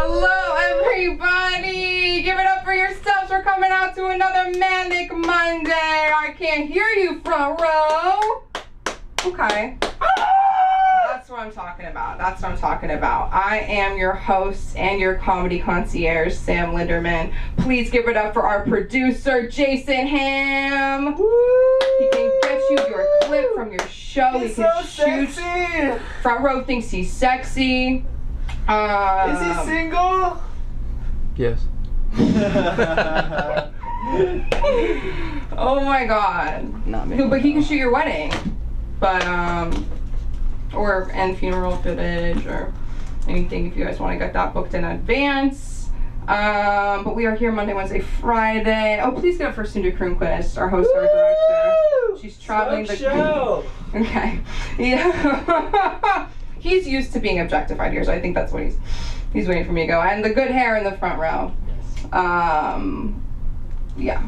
Hello, everybody! Give it up for yourselves. We're coming out to another Manic Monday. I can't hear you, front row. Okay. That's what I'm talking about. That's what I'm talking about. I am your host and your comedy concierge, Sam Linderman. Please give it up for our producer, Jason Ham. Woo! He can get you your clip from your show. He's he can so shoot. sexy. Front row thinks he's sexy. Is he single? Yes. Oh my God. Not me. No, but he can shoot your wedding. But and funeral footage or anything if you guys want to get that booked in advance. But we are here Monday, Wednesday, Friday. Oh, please get up for Cindy Kronquist, our host, our director. She's traveling the show. Okay. Yeah. He's used to being objectified here, so I think that's what he's waiting for me to go. And the good hair in the front row. Yeah.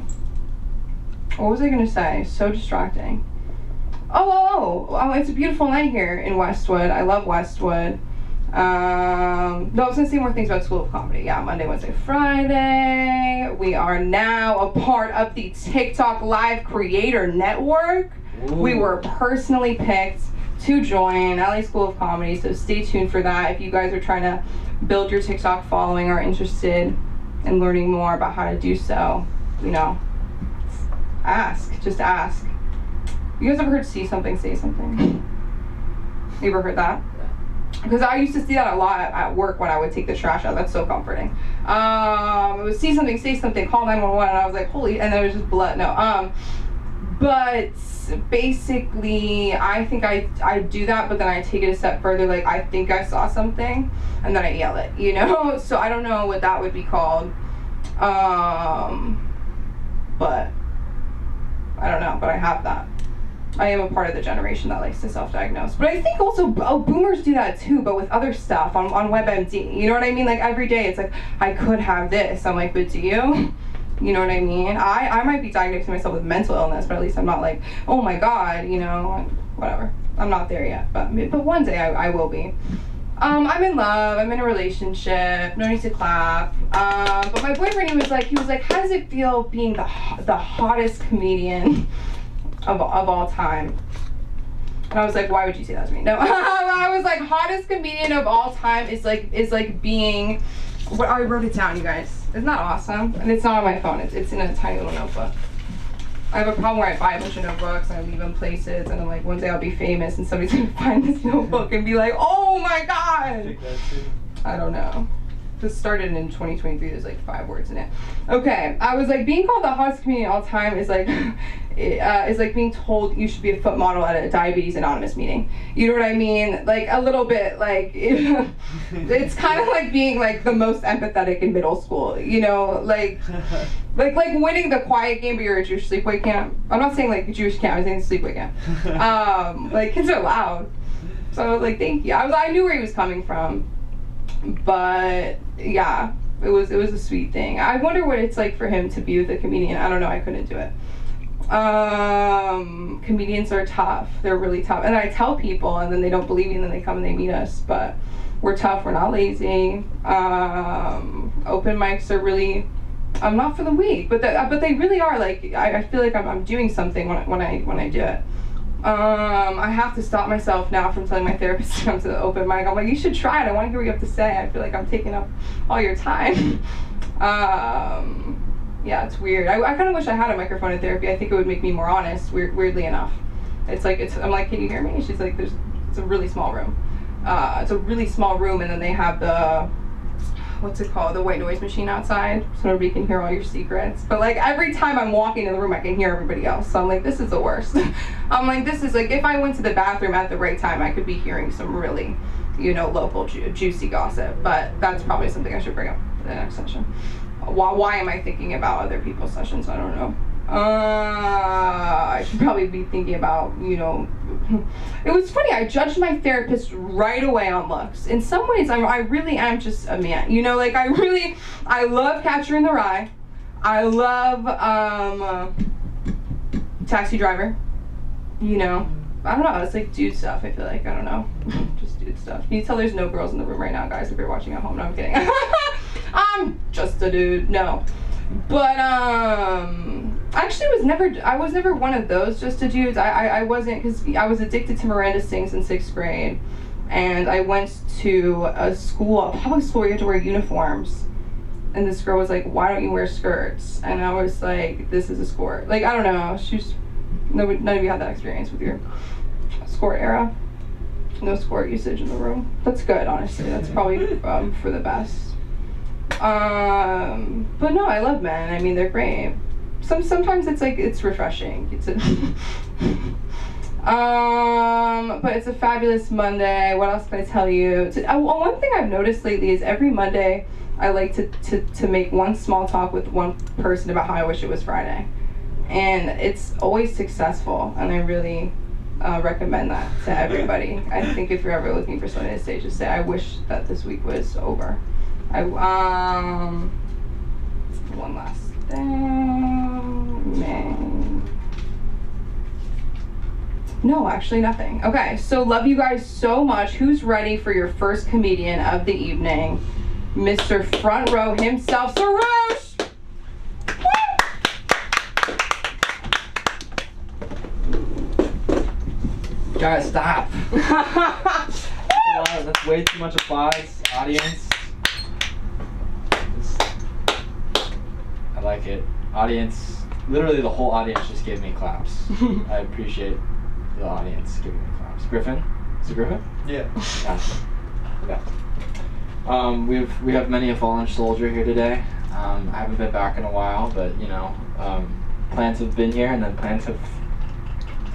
What was I gonna say? So distracting. Oh, it's a beautiful night here in Westwood. I love Westwood. No, I was gonna say more things about School of Comedy. Yeah, Monday, Wednesday, Friday. We are now a part of the TikTok Live Creator Network. Ooh. We were personally picked to join LA School of Comedy, so stay tuned for that. If you guys are trying to build your TikTok following or are interested in learning more about how to do so, you know, just ask. You guys ever heard see something, say something? You ever heard that? Because I used to see that a lot at work when I would take the trash out. That's so comforting. It was see something, say something, call 911, and I was like, holy, and then it was just blood. No, but basically, I think I do that, but then I take it a step further. Like, I think I saw something, and then I yell it, you know? So I don't know what that would be called. But I don't know, but I have that. I am a part of the generation that likes to self-diagnose. But I think also, boomers do that too, but with other stuff on WebMD. You know what I mean? Like, every day it's like, I could have this. I'm like, but do you? You know what I mean? I might be diagnosing myself with mental illness, but at least I'm not like, oh my God, you know, whatever. I'm not there yet, but one day I will be. I'm in love, I'm in a relationship, no need to clap. But my boyfriend, he was like, how does it feel being the hottest comedian of all time? And I was like, why would you say that to me? No, I was like, hottest comedian of all time is like being, what, I wrote it down, you guys. Isn't that awesome? And it's not on my phone, it's in a tiny little notebook. I have a problem where I buy a bunch of notebooks and I leave them places and I'm like, one day I'll be famous and somebody's gonna find this notebook and be like, oh my God! I don't know. This started in 2023, there's like 5 words in it. Okay, I was like, being called the hottest comedian of all time is like, is like being told you should be a foot model at a Diabetes Anonymous meeting. You know what I mean? Like, a little bit, like, it's kind of like being like the most empathetic in middle school, you know? Like winning the quiet game, but you're a Jewish sleepaway camp. I'm not saying like Jewish camp, I'm saying sleepaway camp. Like, kids are loud. So I was like, thank you. I knew where he was coming from. But yeah, it was a sweet thing. I wonder what it's like for him to be with a comedian. I don't know, I couldn't do it. Comedians are tough. They're really tough. And I tell people and then they don't believe me and then they come and they meet us, but we're tough, we're not lazy. Open mics are really not for the weak, but they really are. Like, I feel like I'm doing something when I do it. I have to stop myself now from telling my therapist to come to the open mic. I'm like, you should try it. I want to hear what you have to say. I feel like I'm taking up all your time. Yeah, it's weird. I kind of wish I had a microphone in therapy. I think it would make me more honest, weirdly enough. I'm like, can you hear me? She's like, it's a really small room. It's a really small room, and then they have the, what's it called, the white noise machine outside, so nobody can hear all your secrets. But like, every time I'm walking in the room, I can hear everybody else. So I'm like, this is the worst. I'm like, this is like, if I went to the bathroom at the right time, I could be hearing some really, you know, local juicy gossip. But that's probably something I should bring up for the next session. Why am I thinking about other people's sessions? I don't know. I should probably be thinking about, you know, it was funny, I judged my therapist right away on looks. In some ways, I really am just a man. You know, like, I love Catcher in the Rye. I love, Taxi Driver. You know, I don't know, it's like dude stuff, I feel like, I don't know. Just dude stuff. Can you tell there's no girls in the room right now, guys, if you're watching at home? No, I'm kidding. I'm just a dude. No. But actually I was never one of those just a dudes. I wasn't, because I was addicted to Miranda Sings in 6th grade, and I went to a public school where you had to wear uniforms, and this girl was like, why don't you wear skirts? And I was like, this is a skort. Like, I don't know, none of you had that experience with your skort era. No skort usage in the room. That's good, honestly. That's probably for the best. But no, I love men. I mean, they're great. Sometimes it's like, it's refreshing. But it's a fabulous Monday. What else can I tell you? One thing I've noticed lately is every Monday I like to make one small talk with one person about how I wish it was Friday. And it's always successful, and I really recommend that to everybody. I think if you're ever looking for something to say, just say, I wish that this week was over. One last thing. No, actually nothing. Okay, so love you guys so much. Who's ready for your first comedian of the evening? Mr. Front Row himself, Sarouche! Guys, stop. That's way too much applause, audience. I like it. Audience, literally the whole audience just gave me claps. I appreciate the audience giving me claps. Griffin? Is it Griffin? Yeah. Yeah. We have many a fallen soldier here today. I haven't been back in a while, but you know, plants have been here, and then plants have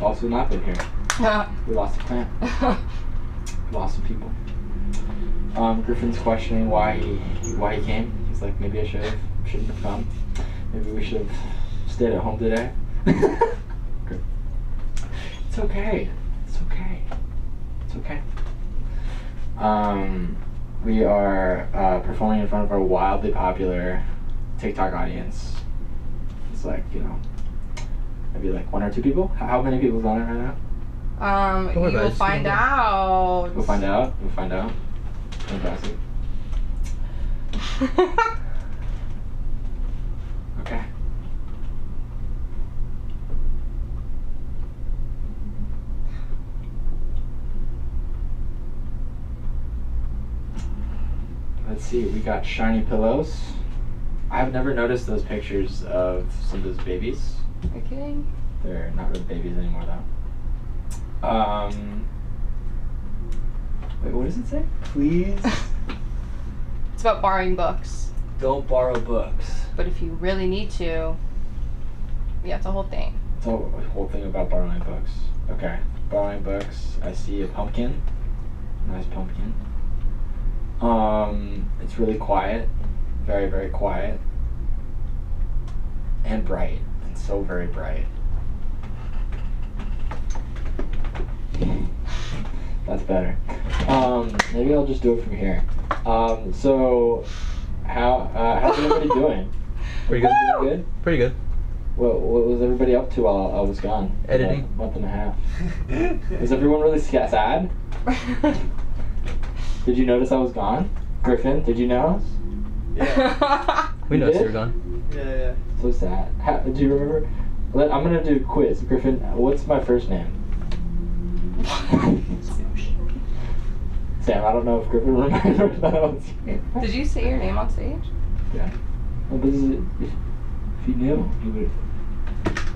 also not been here. We lost a plant. We lost some people. Griffin's questioning why he came. He's like, maybe I shouldn't have come. Maybe we should have stayed at home today. It's okay. It's okay. It's okay. We are performing in front of our wildly popular TikTok audience. It's like, you know, maybe like 1 or 2 people. How many people's on it right now? You will find out. We'll find out. We'll find out. Fantastic. Okay. Let's see, we got shiny pillows. I've never noticed those pictures of some of those babies. Okay. They're not really babies anymore though. Wait, what does it say? Please It's about borrowing books. don't borrow books. But if you really need to, yeah, it's a whole thing. It's a whole thing about borrowing books. Okay, borrowing books. I see a pumpkin. Nice pumpkin. It's really quiet. Very, very quiet. And bright. It's so very bright. That's better. Maybe I'll just do it from here. So, how's everybody doing? Pretty good. Doing good? Pretty good. What was everybody up to while I was gone? Editing. About a month and a half. Was everyone really sad? Did you notice I was gone? Griffin, did you notice? Yeah. We noticed you were gone. Yeah. So sad. Do you remember? I'm gonna do a quiz. Griffin, what's my first name? Sam, I don't know if Griffin remembers that I was here. Did you say your name on stage? Yeah. Well, this is if you knew, you would.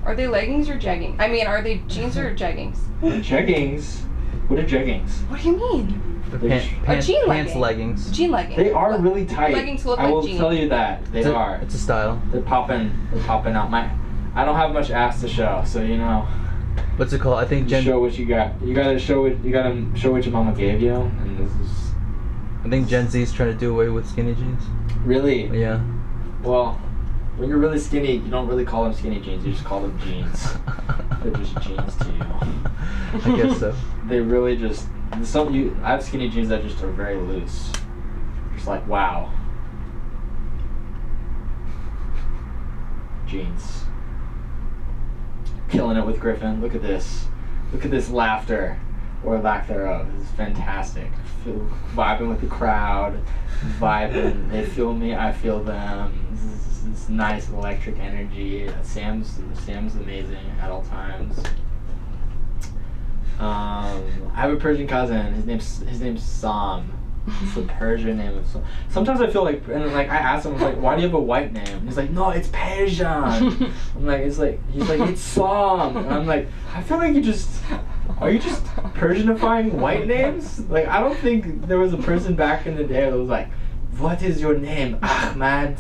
Are they leggings or jeggings? I mean, are they jeans or jeggings? Jeggings? What are jeggings? What do you mean? Pants jean pants legging. leggings. Jean leggings. They are really tight. Leggings look I like will jeans. tell you that. They are. It's a style. They're popping out. I don't have much ass to show, so you know. What's it called? I think Show what you got. You gotta show what your mama gave you, and this is. I think Gen Z's trying to do away with skinny jeans. Really? Yeah. Well, when you're really skinny, you don't really call them skinny jeans. You just call them jeans. They're just jeans to you. I guess so. They really just. I have skinny jeans that just are very loose. Just like, wow. Jeans. Killing it with Griffin. Look at this. Look at this laughter. or lack thereof is fantastic. Vibing with the crowd, vibing. They feel me, I feel them. This nice electric energy. Sam's amazing at all times. I have a Persian cousin. His name's Sam. It's the Persian name of Sam. Sometimes I feel like, and like I asked him, I was like, why do you have a white name? He's like, no, it's Persian. I'm like, he's like, it's Sam. And I'm like, I feel like are you just Persianifying white names? Like, I don't think there was a person back in the day that was like, what is your name? Ahmad.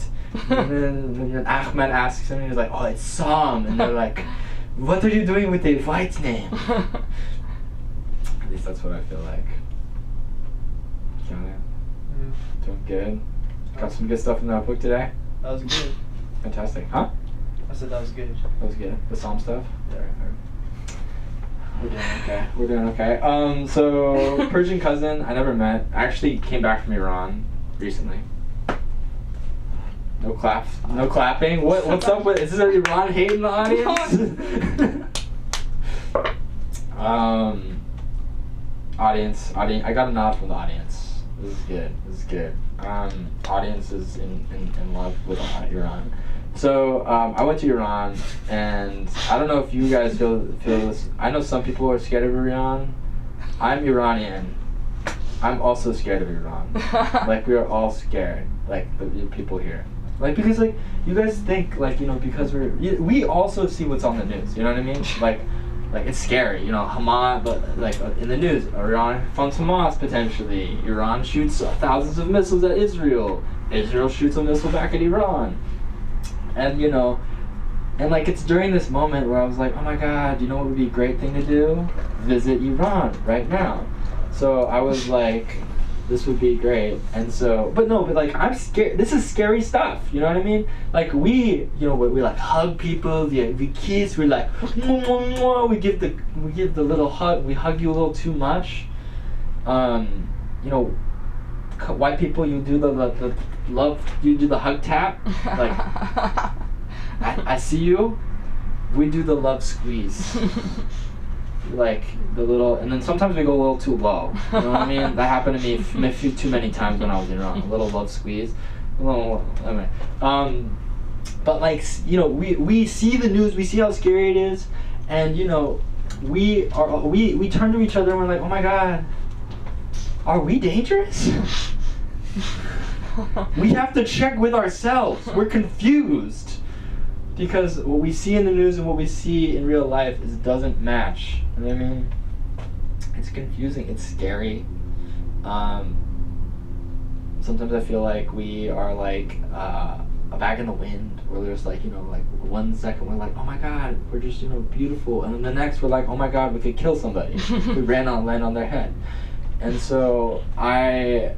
And then Ahmad asks him, and he's like, oh, it's Sam. And they're like, what are you doing with a white name? At least that's what I feel like. Doing good. Got some good stuff in the notebook today. That was good. Fantastic. Huh? I said that was good. That was good. The Psalm stuff? Yeah. We're doing okay. So Persian cousin I never met. I actually came back from Iran recently. No clapping. What's up with, is this an Iran hate in the audience? Audience. I got a nod from the audience. This is good. Audience is in love with Iran. So I went to Iran, and I don't know if you guys feel this. I know some people are scared of Iran. I'm Iranian. I'm also scared of Iran. Like, we are all scared. Like, the people here. Like, because like you guys think like, you know, because we also see what's on the news. You know what I mean? Like it's scary, you know, Hamas, but like in the news, Iran funds Hamas potentially. Iran shoots thousands of missiles at Israel. Israel shoots a missile back at Iran. And you know, and like it's during this moment where I was like, oh my God, you know what would be a great thing to do? Visit Iran right now. So I was like, this would be great. And so, but like I'm scared. This is scary stuff. You know what I mean? Like we like hug people. We kiss. We like, mwah, mwah, mwah. We give the little hug. We hug you a little too much. You know, white people, you do the love. You do the hug tap. Like, I see you. We do the love squeeze. Like the little, and then sometimes we go a little too low. You know what I mean? That happened to me too many times when I was in Iran. A little love squeeze, anyway. But like, you know, we see the news, we see how scary it is, and you know, we turn to each other and we're like, oh my God, are we dangerous? We have to check with ourselves. We're confused. Because what we see in the news and what we see in real life doesn't match. You know what I mean? It's confusing. It's scary. Sometimes I feel like we are like a bag in the wind, where there's like, you know, like 1 second we're like, oh my God, we're just, you know, beautiful, and then the next we're like, oh my God, we could kill somebody. We land on their head. And so I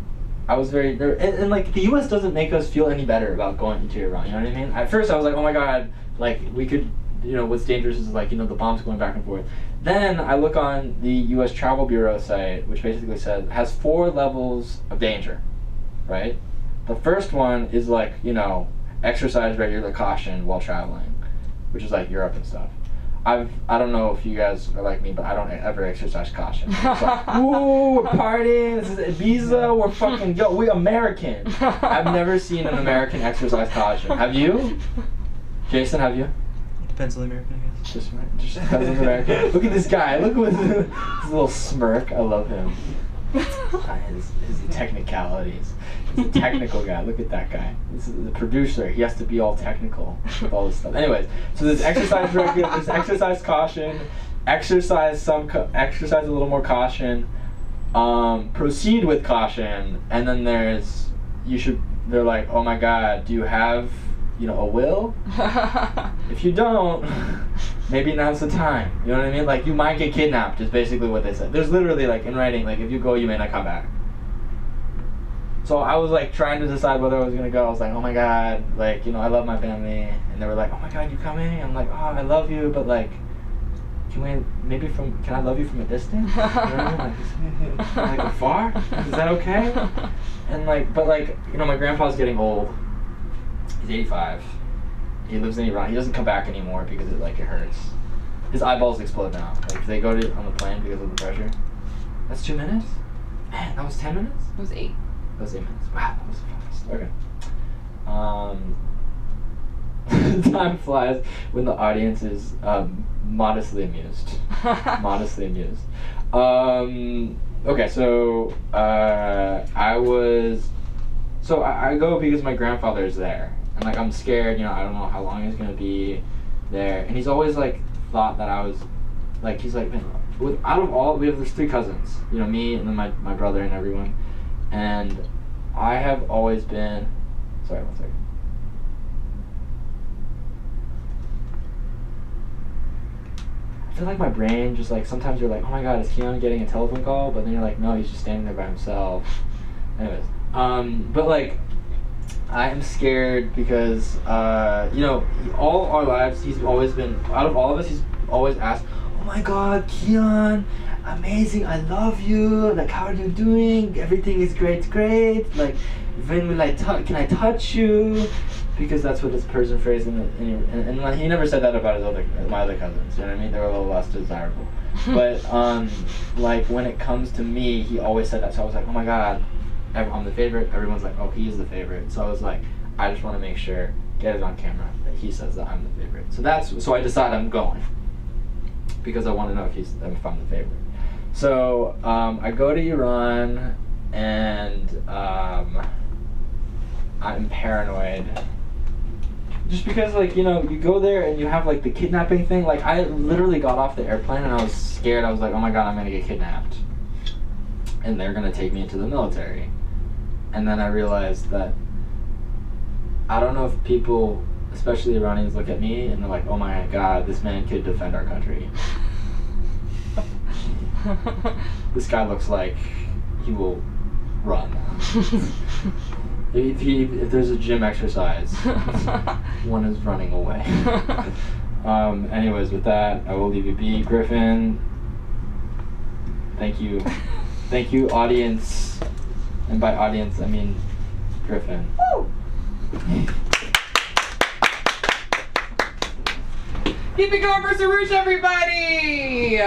was very and like the U.S. doesn't make us feel any better about going into Iran. You know what I mean? At first I was like, oh my God, like we could, you know, what's dangerous is like, you know, the bombs going back and forth. Then I look on the U.S. Travel Bureau site, which basically has 4 levels of danger, right? The first one is like, you know, exercise regular caution while traveling, which is like Europe and stuff. I don't know if you guys are like me, but I don't ever exercise caution. It's like, ooh, we're partying, this is Ibiza, we're fucking, yo, we American. I've never seen an American exercise caution. Have you? Jason, have you? Depends on the American, I guess. Just depends on the American. Look at this guy, look at his little smirk, I love him. His technicalities. He's a technical guy. Look at that guy. This is the producer. He has to be all technical with all this stuff. Anyways, so there's exercise regular, there's exercise caution, exercise a little more caution, proceed with caution, and then they're like, oh my God, do you have, you know, a will? If you don't, maybe now's the time. You know what I mean? Like, you might get kidnapped is basically what they said. There's literally like in writing, like if you go, you may not come back. So I was like trying to decide whether I was gonna go. I was like, oh my God, like, you know, I love my family, and they were like, oh my God, you coming? I'm like, oh, I love you, but like, can I love you from a distance? You know what I mean? Like afar? Is that okay? And like, but like, you know, my grandpa's getting old. He's 85. He lives in Iran. He doesn't come back anymore because it hurts. His eyeballs explode now. Like if they go on the plane because of the pressure. That's 2 minutes? Man, that was 10 minutes? It was 8. That was 8 minutes. Wow, that was fast. Okay. Time flies when the audience is modestly amused. Modestly amused. Okay, so I go because my grandfather's there. And like I'm scared, you know, I don't know how long he's gonna be there. And he's always like thought that I was like, he's like, man, out of all, there's 3 cousins, you know, me and then my brother and everyone. And I have always been, sorry, 1 second. I feel like my brain just like, sometimes you're like, oh my god, is Keon getting a telephone call? But then you're like, no, he's just standing there by himself. Anyways, but like, I am scared because, you know, all our lives, he's always been, out of all of us, he's always asked, oh my god, Keon, amazing, I love you, like, how are you doing? Everything is great, like, when will can I touch you? Because that's what his Persian phrase, and he never said that about my other cousins, you know what I mean? They were a little less desirable. But, like, when it comes to me, he always said that, so I was like, oh my god, I'm the favorite. Everyone's like, oh, he's the favorite. So I was like, I just want to make sure, get it on camera, that he says that I'm the favorite. So I decide I'm going because I want to know if I'm the favorite. So I go to Iran and I'm paranoid. Just because, like, you know, you go there and you have like the kidnapping thing. Like, I literally got off the airplane and I was scared. I was like, oh my god, I'm gonna get kidnapped and they're gonna take me into the military. And then I realized that I don't know if people, especially Iranians, look at me and they're like, oh my god, this man could defend our country. This guy looks like he will run. If there's a gym exercise, one is running away. Anyways, with that, I will leave you be. Griffin, thank you. Thank you, audience. And by audience, I mean Griffin. Woo! Keep it going for Sarush, everybody!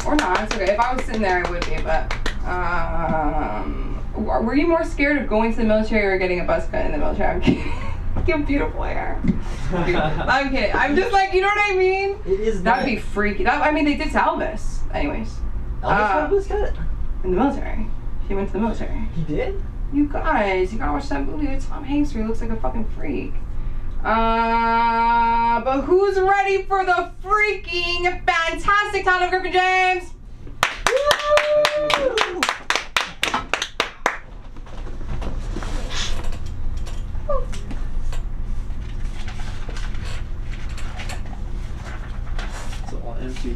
Or not, it's okay. If I was sitting there, I would be, but... were you more scared of going to the military or getting a buzz cut in the military? I'm kidding. You have beautiful hair. I'm kidding. I'm just like, you know what I mean? It is That'd be freaky. I mean, they did to Elvis. Anyways. Elvis got a buzz cut? In the military. He went to the military. He did? You guys, you gotta watch that movie with Tom Hanks where he looks like a fucking freak. But who's ready for the freaking fantastic talent of Griffin James? Woo! It's all empty.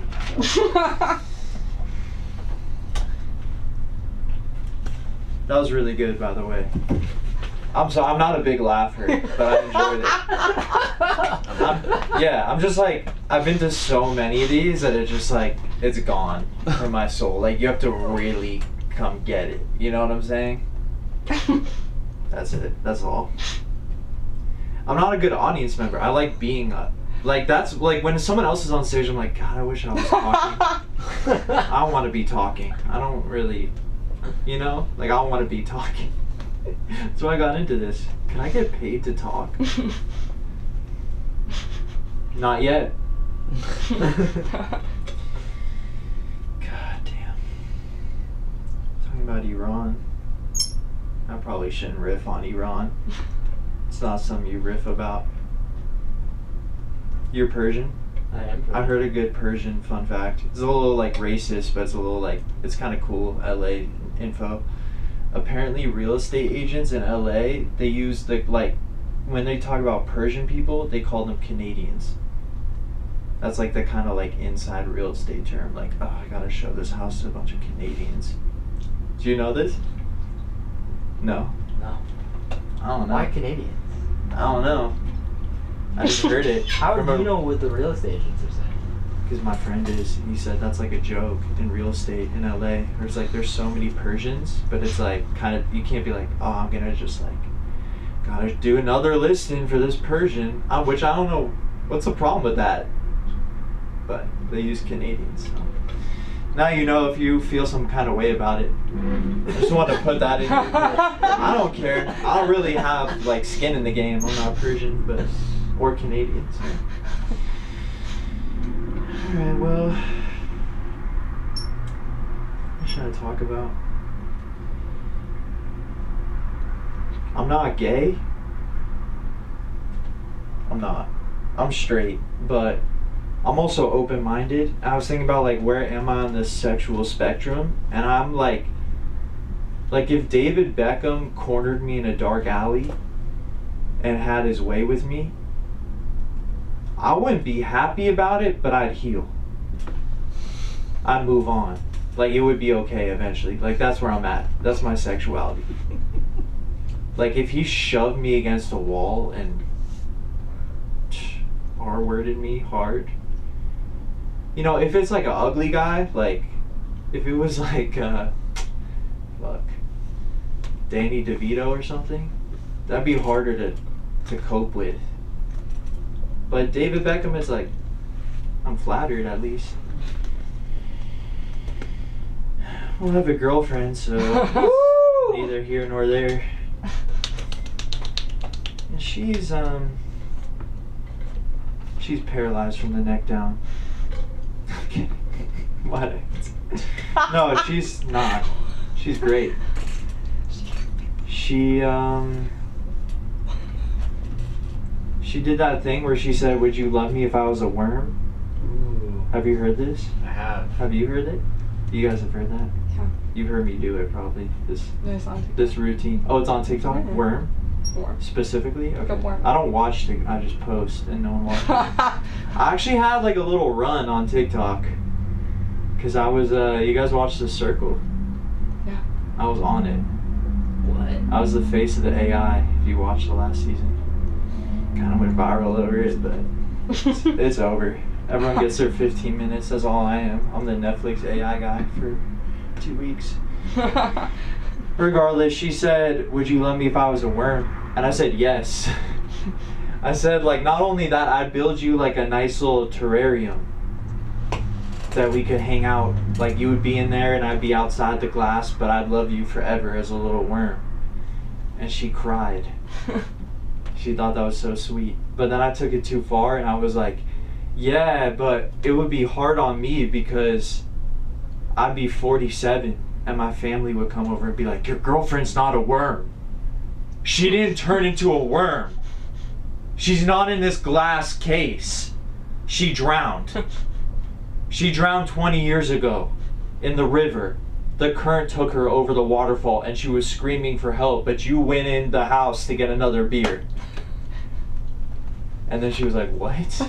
That was really good, by the way. I'm not a big laugher, but I enjoyed it. I'm just like, I've been to so many of these that it's just like, it's gone from my soul. Like, you have to really come get it. You know what I'm saying? That's it. That's all. I'm not a good audience member. I like being like, that's like when someone else is on stage, I'm like, God, I wish I was talking. I don't want to be talking. I don't really, you know, like, I don't want to be talking. That's why I got into this. Can I get paid to talk? Not yet. God damn. Talking about Iran. I probably shouldn't riff on Iran. It's not something you riff about. You're Persian? I am Persian. I heard a good Persian fun fact. It's a little like racist, but it's a little like, it's kind of cool. LA info. Apparently real estate agents in LA, they use the, like, when they talk about Persian people, they call them Canadians. That's like the kind of like inside real estate term. Like, oh, I gotta show this house to a bunch of Canadians. Do you know this? No? No. I don't know. Why Canadians? I don't know. I just heard it. How do you know what the real estate agents are saying? Because my friend is, he said that's like a joke in real estate in LA. There's like, there's so many Persians, but it's like kind of, you can't be like, oh, I'm gonna just like, gotta do another listing for this Persian, which I don't know, what's the problem with that? But they use Canadians. So. Now you know if you feel some kind of way about it. I just want to put that in here. I don't care. I don't really have like skin in the game. I'm not Persian, but or Canadian. So. All right. Well, what should I talk about? I'm not gay. I'm not. I'm straight, but I'm also open-minded. I was thinking about like where am I on this sexual spectrum, and I'm like if David Beckham cornered me in a dark alley and had his way with me, I wouldn't be happy about it, but I'd heal. I'd move on. Like it would be okay eventually. Like that's where I'm at. That's my sexuality. Like if he shoved me against a wall and R-worded me hard. You know, if it's like an ugly guy, like if it was like Danny DeVito or something, that'd be harder to cope with. But David Beckham is like, I'm flattered at least. We'll have a girlfriend, so neither here nor there. And she's paralyzed from the neck down. What? No, she's not. She's great. She did that thing where she said, "Would you love me if I was a worm?" Ooh. Have you heard this? I have. Have you heard it? You guys have heard that? Yeah. You've heard me do it probably. No, it's on TikTok. This routine. Oh, it's on TikTok? Mhm. Worm? Worm. Specifically? Okay. Good worm. I don't watch TikTok. I just post and no one watches. I actually had like a little run on TikTok. Cause I was, you guys watched The Circle? Yeah. I was on it. What? I was the face of the AI, if you watched the last season. Kind of went viral over it, but it's over. Everyone gets their 15 minutes, that's all I am. I'm the Netflix AI guy for 2 weeks. Regardless, she said, "Would you love me if I was a worm?" And I said, yes. I said, like, not only that, I'd build you like a nice little terrarium that we could hang out. Like, you would be in there and I'd be outside the glass, but I'd love you forever as a little worm. And she cried. She thought that was so sweet. But then I took it too far and I was like, yeah, but it would be hard on me because I'd be 47 and my family would come over and be like, your girlfriend's not a worm. She didn't turn into a worm. She's not in this glass case. She drowned. She drowned 20 years ago in the river. The current took her over the waterfall and she was screaming for help, but you went in the house to get another beer. And then she was like, what? So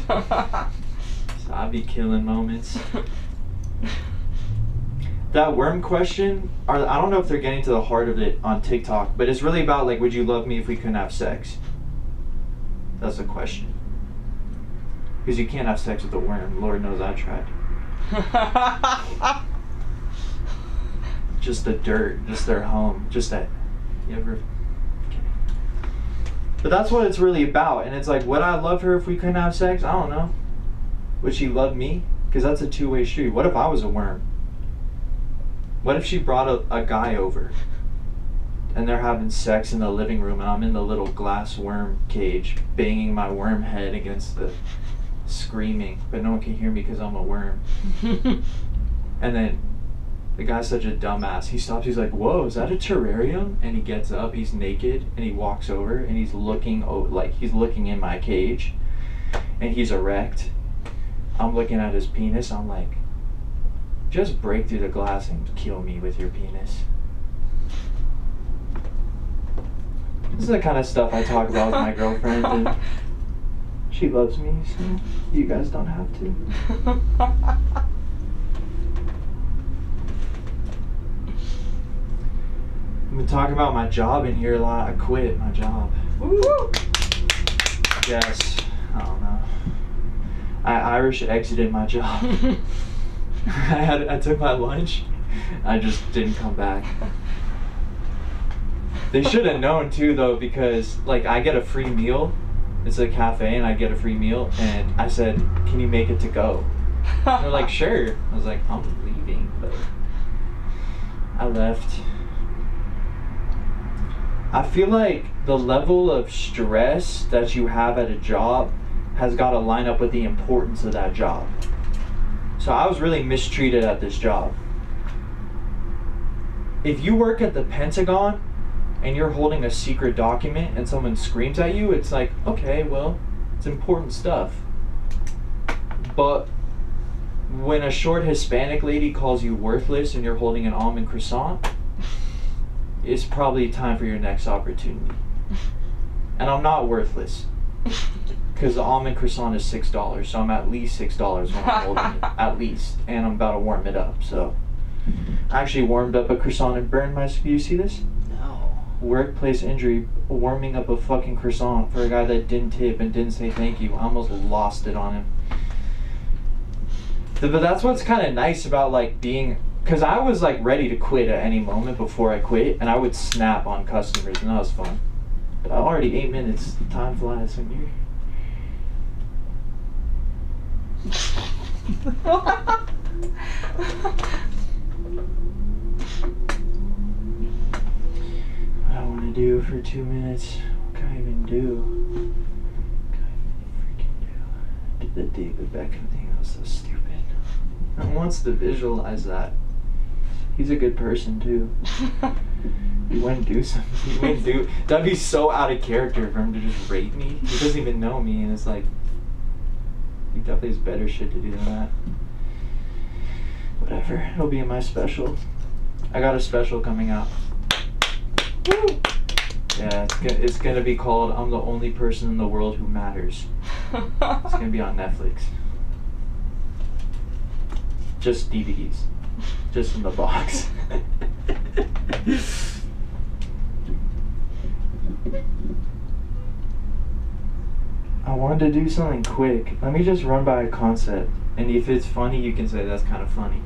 I'd be killing moments. That worm question, I don't know if they're getting to the heart of it on TikTok, but it's really about like, would you love me if we couldn't have sex? That's the question. Because you can't have sex with a worm. Lord knows I tried. Just the dirt, just their home, just that. You ever? But that's what it's really about. And it's like, would I love her if we couldn't have sex? I don't know. Would she love me? Because that's a two-way street. What if I was a worm? What if she brought a guy over and they're having sex in the living room and I'm in the little glass worm cage banging my worm head against the screaming, but no one can hear me because I'm a worm. And then the guy's such a dumbass. He stops, he's like, whoa, is that a terrarium? And he gets up, he's naked, and he walks over and he's looking, he's looking in my cage and he's erect. I'm looking at his penis, I'm like, just break through the glass and kill me with your penis. This is the kind of stuff I talk about with my girlfriend, and she loves me, so you guys don't have to. I've been talking about my job in here a lot. I quit my job. Woo! Yes, I don't know. I Irish exited my job. I took my lunch. I just didn't come back. They should have known too, though, because like I get a free meal. It's a cafe, and I get a free meal. And I said, "Can you make it to go?" They're like, sure. I was like, I'm leaving, but I left. I feel like the level of stress that you have at a job has got to line up with the importance of that job. So I was really mistreated at this job. If you work at the Pentagon and you're holding a secret document and someone screams at you, it's like, okay, well, it's important stuff. But when a short Hispanic lady calls you worthless and you're holding an almond croissant, it's probably time for your next opportunity. And I'm not worthless, because the almond croissant is $6, so I'm at least $6 when I'm holding it, at least. And I'm about to warm it up, so. I actually warmed up a croissant and burned my, do you see this? No. Workplace injury, warming up a fucking croissant for a guy that didn't tip and didn't say thank you. I almost lost it on him. But that's what's kind of nice about like being, because I was like ready to quit at any moment before I quit, and I would snap on customers, and that was fun. But already 8 minutes, time flies when you're... What I want to do for 2 minutes, what can I even do? What can I even freaking do? Did the David Beckham thing, that was so stupid. No one wants to visualize that. He's a good person too. He wouldn't do something. He wouldn't do. That'd be so out of character for him to just rape me. He doesn't even know me, and it's like, he definitely has better shit to do than that. Whatever. It'll be in my special. I got a special coming out. Woo! Yeah, it's gonna be called "I'm the Only Person in the World Who Matters." It's gonna be on Netflix. Just DVDs. Just in the box. I wanted to do something quick. Let me just run by a concept. And if it's funny, you can say that's kind of funny.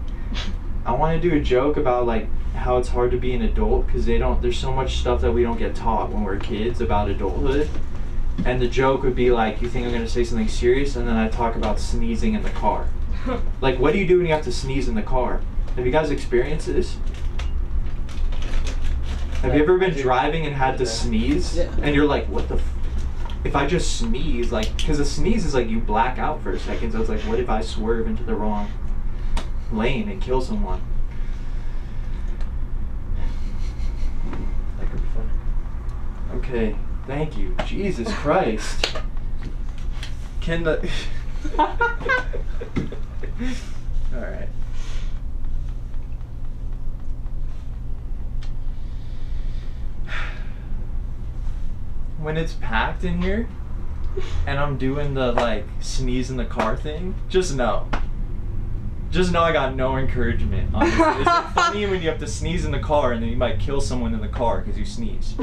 I want to do a joke about like how it's hard to be an adult because there's so much stuff that we don't get taught when we're kids about adulthood. And the joke would be like, you think I'm going to say something serious, and then I talk about sneezing in the car. Like, what do you do when you have to sneeze in the car? Have you guys experienced this? Have you ever been driving and had to sneeze? Yeah. And you're like, what the if I just sneeze, like, because a sneeze is like you black out for a second, so it's like, what if I swerve into the wrong lane and kill someone? That could be fun. Okay, thank you. Jesus Christ. Can the... Alright. When it's packed in here and I'm doing the like sneeze in the car thing, just know I got no encouragement on this. Is it funny when you have to sneeze in the car and then you might kill someone in the car because you sneeze?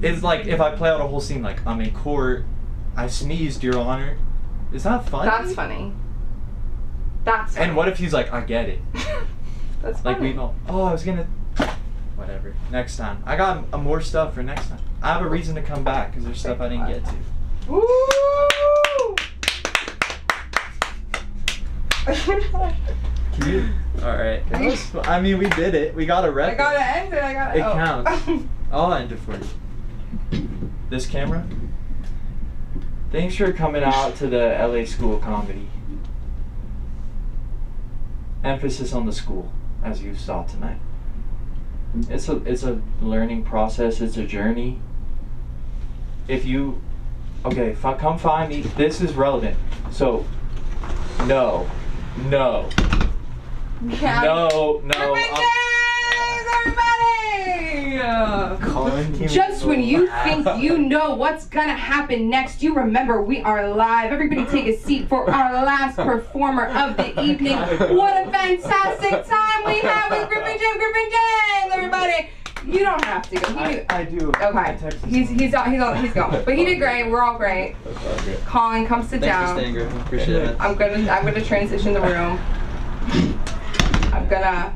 It's like if I play out a whole scene like I'm in court, I sneezed, Your Honor. Is that funny? That's funny. That's funny. And what if he's like, I get it. That's like funny. we know. Oh, I was gonna. Whatever. Next time. I got more stuff for next time. I have a reason to come back because there's stuff I didn't get to. Woo! Alright. I mean, we did it. We got a rep. I gotta end it. It counts. I'll end it for you. This camera? Thanks for coming out to the LA School of Comedy. Emphasis on the school, as you saw tonight. It's a learning process. It's a journey. If you, okay, come find me. This is relevant. So, no. Everybody! Just when you think you know what's gonna happen next, you remember we are live. Everybody take a seat for our last performer of the evening. What a fantastic time we have with Griffin James, everybody. You don't have to go. I do. Okay. He's gone. But he did great. We're all great. Colin, come sit down. Thanks for staying, Griffin. Appreciate it. I'm gonna transition the room. I'm gonna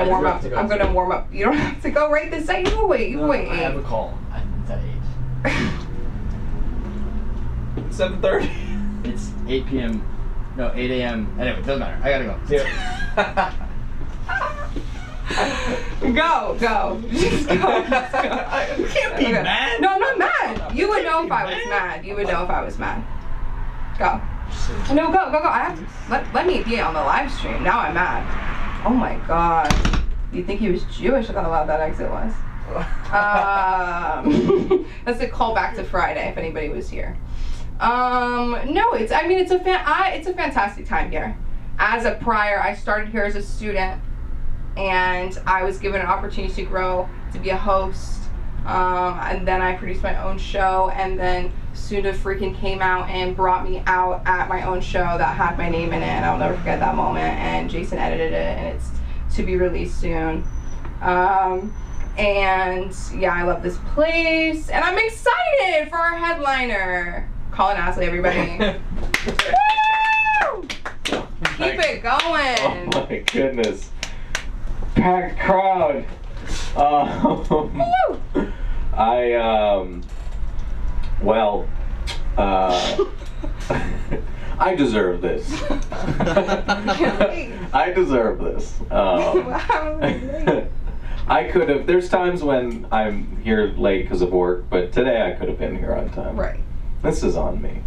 warm up. I'm gonna warm up. You don't have to go right this second. You can wait. I have a call. It's at 8. 7:30. It's 8 p.m. No, 8 a.m. Anyway, doesn't matter. I gotta go. See ya. Go. Just go. You can't be mad. No, I'm not mad. You would know if I was mad. You would know if I was mad. Go. No, go. I have to let me be on the live stream. Now I'm mad. Oh my god. You'd think he was Jewish. I thought how loud that exit was. That's a call back to Friday if anybody was here. No, it's a fantastic time here. As a prior, I started here as a student, and I was given an opportunity to grow to be a host, and then I produced my own show, and then Sunda freaking came out and brought me out at my own show that had my name in it, and I'll never forget that moment. And Jason edited it, and it's to be released soon. And yeah, I love this place, and I'm excited for our headliner, Colin Astley, everybody. Woo! Keep it going. Oh my goodness. Packed crowd. I deserve this. I deserve this. I could have, there's times when I'm here late because of work, but today I could have been here on time. Right. This is on me.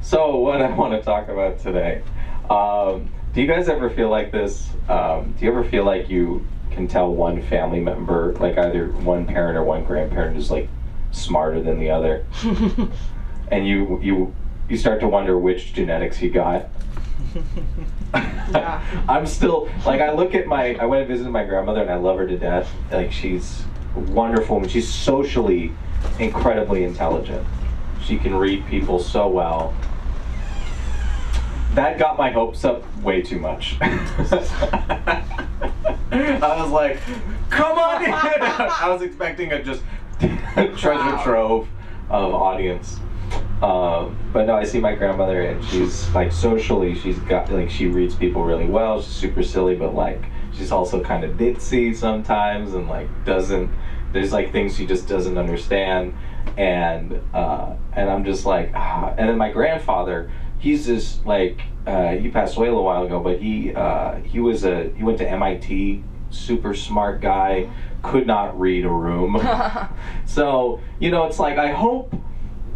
So what I want to talk about today, do you guys ever feel like this? Do you ever feel like you can tell one family member, like either one parent or one grandparent is like smarter than the other? And you start to wonder which genetics you got? Yeah. I'm still, like, I went and visited my grandmother, and I love her to death. Like, she's a wonderful woman. She's socially incredibly intelligent. She can read people so well. That got my hopes up way too much. I was like, come on in! I was expecting a just treasure trove of audience. But no, I see my grandmother, and she's like socially, she's got, like, she reads people really well. She's super silly, but like she's also kind of ditzy sometimes, and like there's like things she just doesn't understand, and I'm just like, ah. And then my grandfather, he's just like, he passed away a little while ago, but he went to MIT, super smart guy, could not read a room. So, it's like, I hope,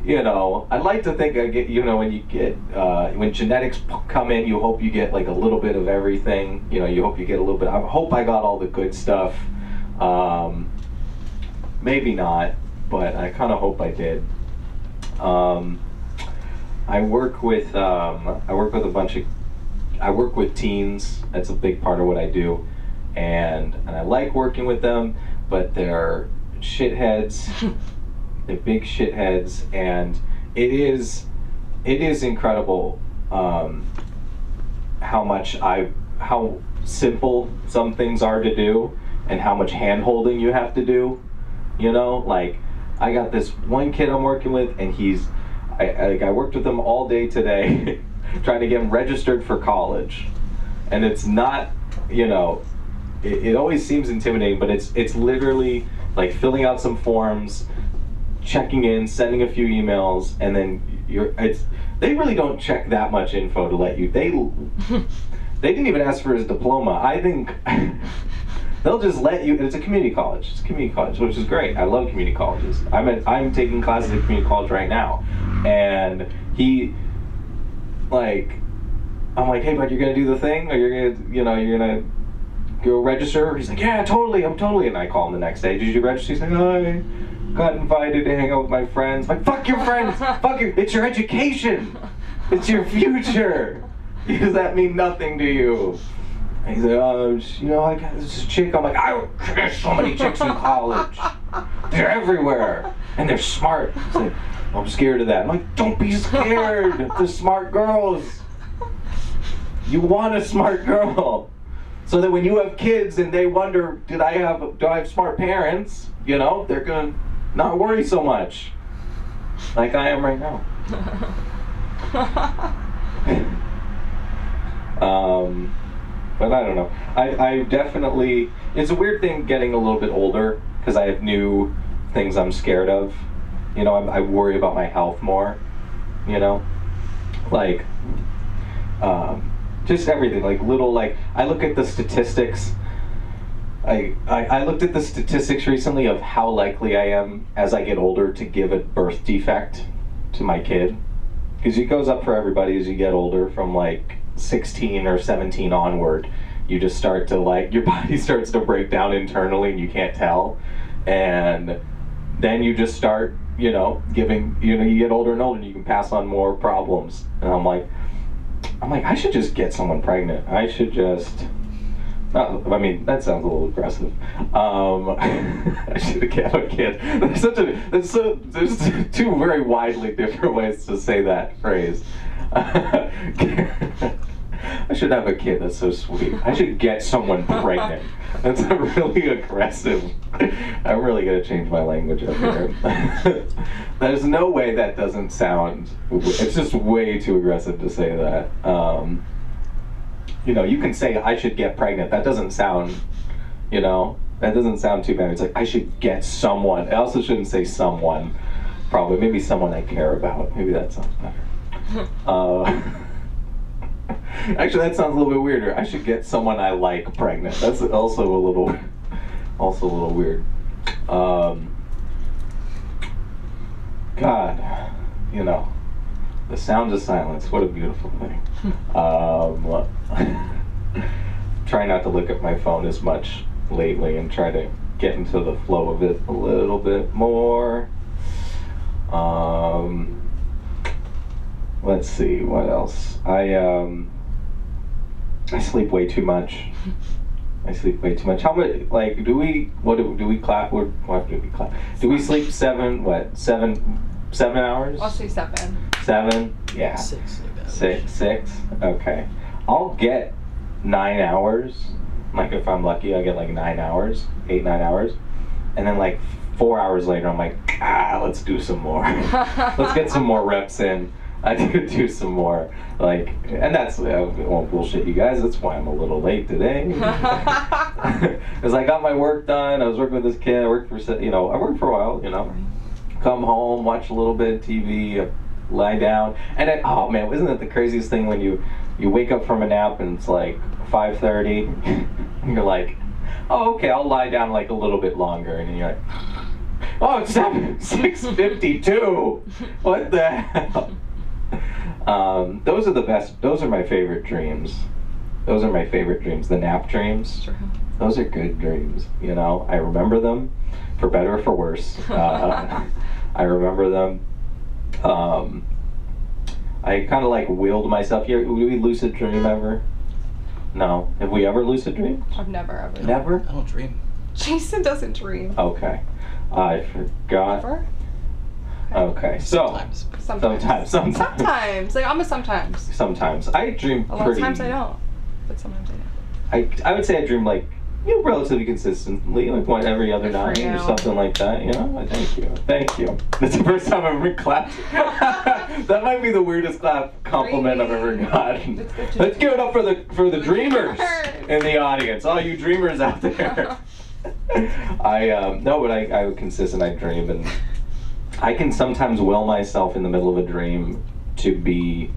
I'd like to think I get, when you get, when genetics come in, you hope you get like a little bit of everything. You hope you get a little bit. I hope I got all the good stuff. Maybe not, but I kind of hope I did. I work with teens. That's a big part of what I do, and I like working with them, but they're shitheads. They're big shitheads, and it is incredible how simple some things are to do, and how much hand-holding you have to do. Like, I got this one kid I'm working with, and I worked with him all day today trying to get him registered for college, and it's not, it always seems intimidating, but it's literally like filling out some forms, checking in, sending a few emails, and then they really don't check that much info to let you. They didn't even ask for his diploma. I think they'll just let you. It's a community college. It's a community college, which is great. I love community colleges. I'm taking classes at community college right now, and I'm like, hey, bud, you're gonna do the thing, or you're gonna go register? He's like, yeah, totally, I'm totally. And I call him the next day. Did you register? He's like, oh, I got invited to hang out with my friends. I'm like, fuck your friends. Fuck you. It's your education. It's your future. Does that mean nothing to you? And he's like, I got this chick. I'm like, there's so many chicks in college. They're everywhere, and they're smart. He's like, I'm scared of that. I'm like, don't be scared. They're smart girls. You want a smart girl, so that when you have kids and they wonder, do I have smart parents? They're gonna not worry so much, like I am right now. But I don't know. I definitely, it's a weird thing getting a little bit older, because I have new things I'm scared of. You know, I worry about my health more. You know, like just everything. Like little, like I look at the statistics. I looked at the statistics recently of how likely I am as I get older to give a birth defect to my kid, because it goes up for everybody as you get older. From like 16 or 17 onward, you just start to like, your body starts to break down internally and you can't tell, and then you just start, you know, giving, you know, you get older and older and you can pass on more problems. And I'm like I should just get someone pregnant. I should just, I mean, that sounds a little aggressive. I should have a kid. There's two very widely different ways to say that phrase. I should have a kid. That's so sweet. I should get someone pregnant. That's a really aggressive. I'm really gonna change my language up here. There's no way that doesn't sound. It's just way too aggressive to say that. You know, you can say I should get pregnant. That doesn't sound, you know, that doesn't sound too bad. It's like I should get someone. I also shouldn't say someone. Probably maybe someone I care about. Maybe that sounds better. Actually, that sounds a little bit weirder. I should get someone I like pregnant. That's also a little weird. God, you know, the sound of silence. What a beautiful thing. Try not to look at my phone as much lately and try to get into the flow of it a little bit more. Let's see, what else? I sleep way too much. How much, like, do we clap? What do we clap? Do we sleep 7 hours? I'll say 7. 7? Yeah. 6. Six? Okay. I'll get 9 hours. Like, if I'm lucky, I'll get like 9 hours, 8, 9 hours. And then like 4 hours later, I'm like, let's do some more. Let's get some more reps in. I could do some more, like, and that's, I won't bullshit you guys, that's why I'm a little late today. Because I got my work done, I was working with this kid, I worked for a while, you know. Come home, watch a little bit of TV, lie down, and then, oh man, isn't it the craziest thing when you wake up from a nap and it's like 5:30, and you're like, oh, okay, I'll lie down like a little bit longer, and then you're like, oh, it's 6:52, what the hell? Those are the best. Those are my favorite dreams. The nap dreams. True. Those are good dreams. You know, I remember them, for better or for worse. I remember them. I kind of like willed myself. Do we lucid dream ever? No. Have we ever lucid dreamed? I've never ever. Never? I don't dream. Jason doesn't dream. Okay. I forgot. Ever? Okay. So. Sometimes. Sometimes. Like, I'm a sometimes. Sometimes. I dream A lot of times I don't. But sometimes I do. I would say I dream like, you know, relatively consistently, like one every other night or something like that, you know? Thank you. That's the first time I've ever clapped. That might be the weirdest compliment I've ever gotten. Let's give it up for the dreamers in the audience. All you dreamers out there. I would consistent, I dream, and I can sometimes will myself in the middle of a dream to be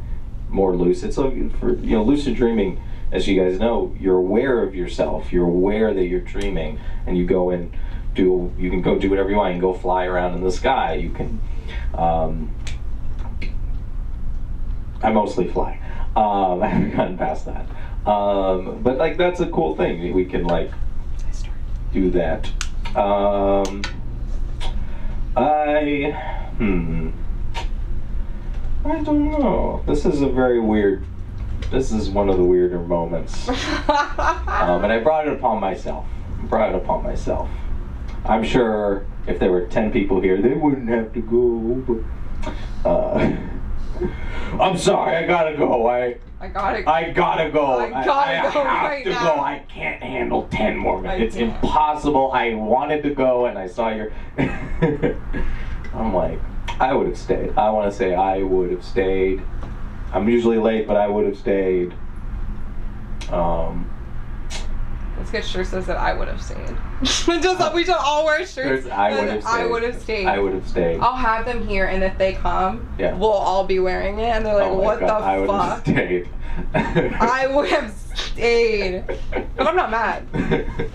more lucid. So for, you know, lucid dreaming, as you guys know, you're aware of yourself. You're aware that you're dreaming, and you can go do whatever you want. You can go fly around in the sky. You can. I mostly fly. I haven't gotten past that. But like that's a cool thing. We can like do that. I don't know. This is one of the weirder moments. And I brought it upon myself. I'm sure if there were 10 people here, they wouldn't have to go. But, I'm sorry, I gotta go. I gotta go. I have right to now. go. I can't handle 10 more minutes. It's impossible. I wanted to go, and I saw your. I'm like, I would have stayed. I want to say I would have stayed. I'm usually late, but I would have stayed. Let's get shirts that said I would have stayed. We should all wear shirts. I would have stayed. I would have stayed. I would have stayed. I'll have them here, and if they come, Yeah. we'll all be wearing it, and they're like, Oh my "What God, the I would have fuck?" stayed. I would have stayed, but I'm not mad.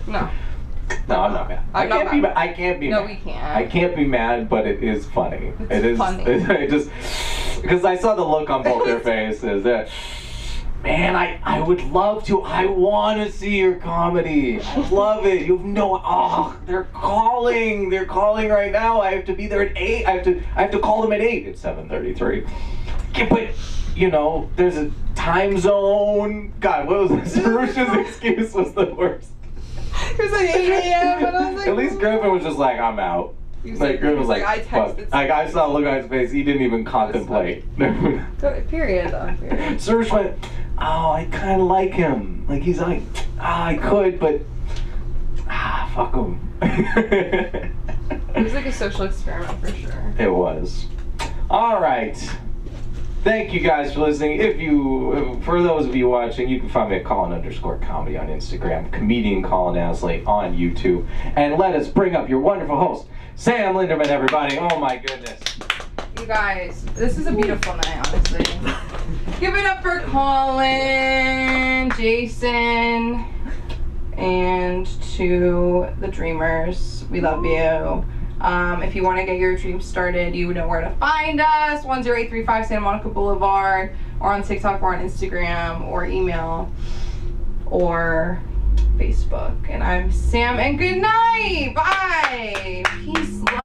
No. No, I'm not mad. I'm not Be mad. I can't be No, mad. we can't. I can't be mad, but it is funny. It's funny. It just because I saw the look on both their faces. That, man, I would love to. I want to see your comedy. I love it. You know, oh, they're calling. They're calling right now. I have to be there at 8. I have to call them at 8. It's 7:33. Yeah, but you know, there's a time zone. God, what was this? Sarusha's excuse was the worst. It was like 8 a.m. and I was like, At least Griffin was just like, I'm out. Like Griffin was like, I fuck. texted. Like I saw the look on his face. He didn't even contemplate. Period though. Period. Sarush went, oh, I kind of like him. Like he's like, I could, but fuck him. It was like a social experiment for sure. It was. All right. Thank you guys for listening. For those of you watching, you can find me at Colin_comedy on Instagram, comedian Colin Asley on YouTube, and let us bring up your wonderful host, Sam Linderman, everybody. Oh my goodness. You guys, this is a beautiful night, honestly. Give it up for Colin, Jason, and to the Dreamers. We love you. If you want to get your dreams started, you know where to find us. 10835 Santa Monica Boulevard, or on TikTok, or on Instagram, or email, or Facebook. And I'm Sam, and good night. Bye. Peace, love.